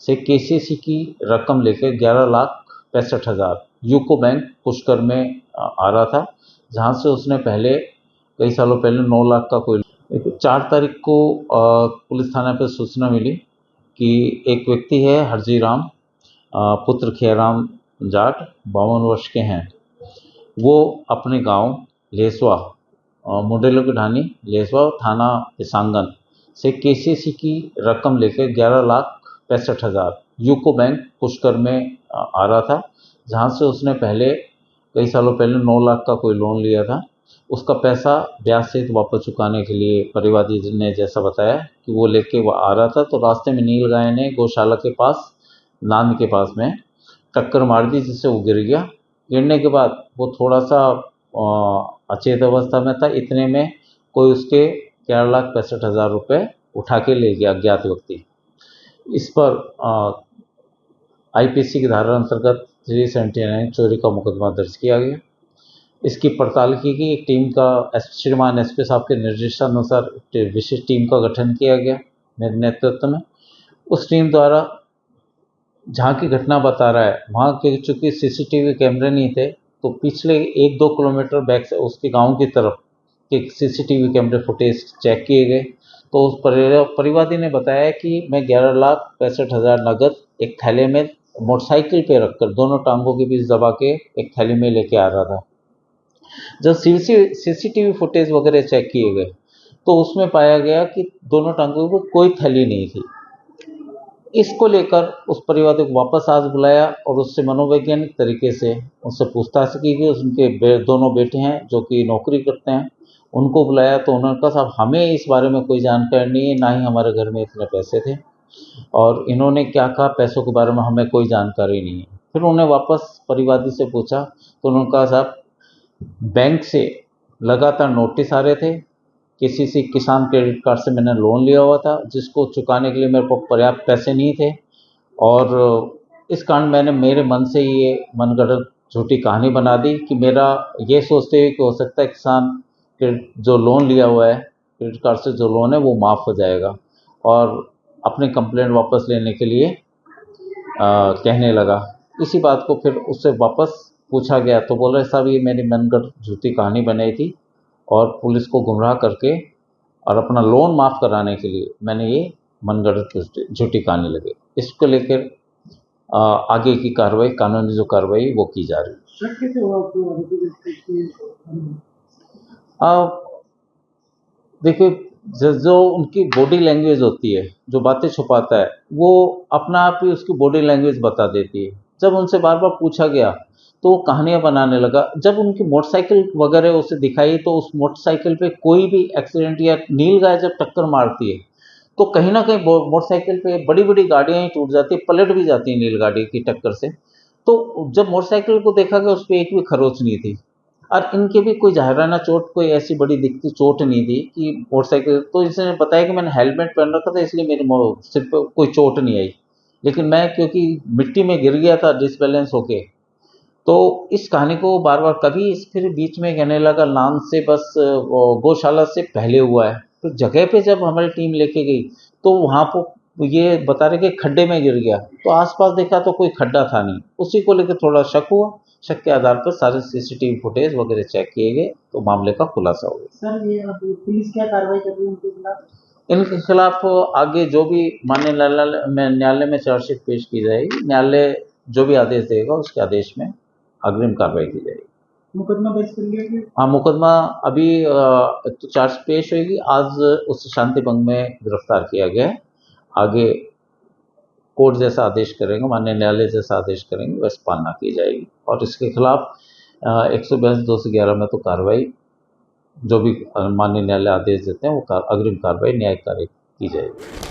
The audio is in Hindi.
से केसीसी की रकम लेकर 11,65,000 यूको बैंक पुष्कर में आ रहा था, जहां से उसने पहले कई सालों पहले 9 लाख का कोई 4 तारीख को पुलिस थाना पर सूचना मिली कि एक व्यक्ति है हरजीराम पुत्र खेराम जाट 52 वर्ष के हैं। वो अपने गांव लेसवा मुंडेलो की ढानी लेसवा थाना पिसांगन से केसीसी की रकम लेकर 11,65,000 यूको बैंक पुष्कर में आ रहा था, जहां से उसने पहले कई सालों पहले 9 लाख का कोई लोन लिया था। उसका पैसा ब्याज सहित वापस चुकाने के लिए परिवादी ने जैसा बताया कि वो लेके वो आ रहा था, तो रास्ते में नील गाय ने गौशाला के पास नांद के पास में टक्कर मार दी, जिससे वो गिर गया। गिरने के बाद वो थोड़ा सा अचेत अवस्था में था। इतने में कोई उसके 11,65,000 रुपये उठा के ले गया अज्ञात व्यक्ति। इस पर आईपीसी की धारा अंतर्गत 379 चोरी का मुकदमा दर्ज किया गया। इसकी पड़ताल की गई। एक टीम का श्रीमान एसपी साहब के निर्देशानुसार विशेष टीम का गठन किया गया मेरे नेतृत्व में। उस टीम द्वारा जहाँ की घटना बता रहा है वहाँ के चूँकि सीसीटीवी कैमरे नहीं थे, तो पिछले 1-2 किलोमीटर बैक से उसके गांव की तरफ के सीसीटीवी कैमरे फुटेज चेक किए गए। तो उस परिवादी ने बताया कि मैं 11,65,000 नगद एक थैले में मोटरसाइकिल पे रखकर दोनों टांगों के बीच दबा के एक थैली में लेके आ रहा था। जब सीसीटीवी फुटेज वगैरह चेक किए गए तो उसमें पाया गया कि दोनों टांगों पर कोई थैली नहीं थी। इसको लेकर उस परिवादी को वापस आज बुलाया और उससे मनोवैज्ञानिक तरीके से उससे पूछताछ की गई। उनके दोनों बेटे हैं जो कि नौकरी करते हैं, उनको बुलाया तो उन्होंने कहा साहब हमें इस बारे में कोई जानकारी नहीं है, ना ही हमारे घर में इतने पैसे थे। और इन्होंने क्या कहा, पैसों के बारे में हमें कोई जानकारी नहीं है। फिर उन्हें वापस परिवादी से पूछा तो उन्होंने कहा साहब बैंक से लगातार नोटिस आ रहे थे, किसी किसान क्रेडिट कार्ड से मैंने लोन लिया हुआ था जिसको चुकाने के लिए मेरे को पर्याप्त पैसे नहीं थे, और इस कारण मैंने मेरे मन से ये मनगढ़ंत झूठी कहानी बना दी कि मेरा ये सोचते हुए कि हो सकता है किसान जो लोन लिया हुआ है क्रेडिट कार्ड से जो लोन है वो माफ़ हो जाएगा, और अपनी कंप्लेंट वापस लेने के लिए कहने लगा। इसी बात को फिर उससे वापस पूछा गया तो बोल रहे साहब ये मेरी मनगढ़ंत झूठी कहानी बनाई थी और पुलिस को गुमराह करके और अपना लोन माफ़ कराने के लिए मैंने ये मनगढ़ंत झूठी कहानी लगी। इसको लेकर आगे की कार्रवाई, कानूनी जो कार्रवाई वो की जा रही है। देखिए जो उनकी बॉडी लैंग्वेज होती है, जो बातें छुपाता है, वो अपना आप ही उसकी बॉडी लैंग्वेज बता देती है। जब उनसे बार बार पूछा गया तो वो कहानियाँ बनाने लगा। जब उनकी मोटरसाइकिल वगैरह उसे दिखाई तो उस मोटरसाइकिल पे कोई भी एक्सीडेंट या नील गाय जब टक्कर मारती है तो कहीं ना कहीं मोटरसाइकिल पे बड़ी बड़ी गाड़ियाँ ही टूट जाती है, पलट भी जाती है नील गाड़ी की टक्कर से। तो जब मोटरसाइकिल को देखा गया उस पर एक भी खरोच नहीं थी, और इनके भी कोई जाहिराना चोट कोई ऐसी बड़ी दिखती चोट नहीं थी कि मोटरसाइकिल। तो इसने बताया कि मैंने हेलमेट पहन रखा था इसलिए मेरे सिर पर कोई चोट नहीं आई, लेकिन मैं क्योंकि मिट्टी में गिर गया था डिसबैलेंस होके। तो इस कहानी को बार बार कभी फिर बीच में कहने लगा नाम से बस गौशाला से पहले हुआ है। तो जगह पे जब हमारी टीम लेके गई तो वहाँ पर ये बता रहे कि खड्डे में गिर गया, तो आसपास देखा तो कोई खड्डा था नहीं। उसी को लेकर थोड़ा शक हुआ, शक के आधार पर सारे सीसीटीवी फुटेज वगैरह चेक किए गए तो मामले का खुलासा हो गया। सर ये अब पुलिस क्या कार्रवाई कर रही है उनके खिलाफ? इनके खिलाफ आगे जो भी माननीय न्यायालय में चार्जशीट पेश की जाएगी, न्यायालय जो भी आदेश देगा उसके आदेश में अग्रिम कार्रवाई की जाएगी। मुकदमा दर्ज कर लिया गया? हाँ, मुकदमा अभी तो चार्ज पेश होगी। आज उस शांति भंग में गिरफ्तार किया गया है। आगे कोर्ट जैसा आदेश करेंगे, माननीय न्यायालय जैसा आदेश करेंगे वैसे पालना की जाएगी, और इसके खिलाफ 142(211) में तो कार्रवाई जो भी माननीय न्यायालय आदेश देते हैं वो अग्रिम कार्रवाई न्यायिक कार्य की जाएगी।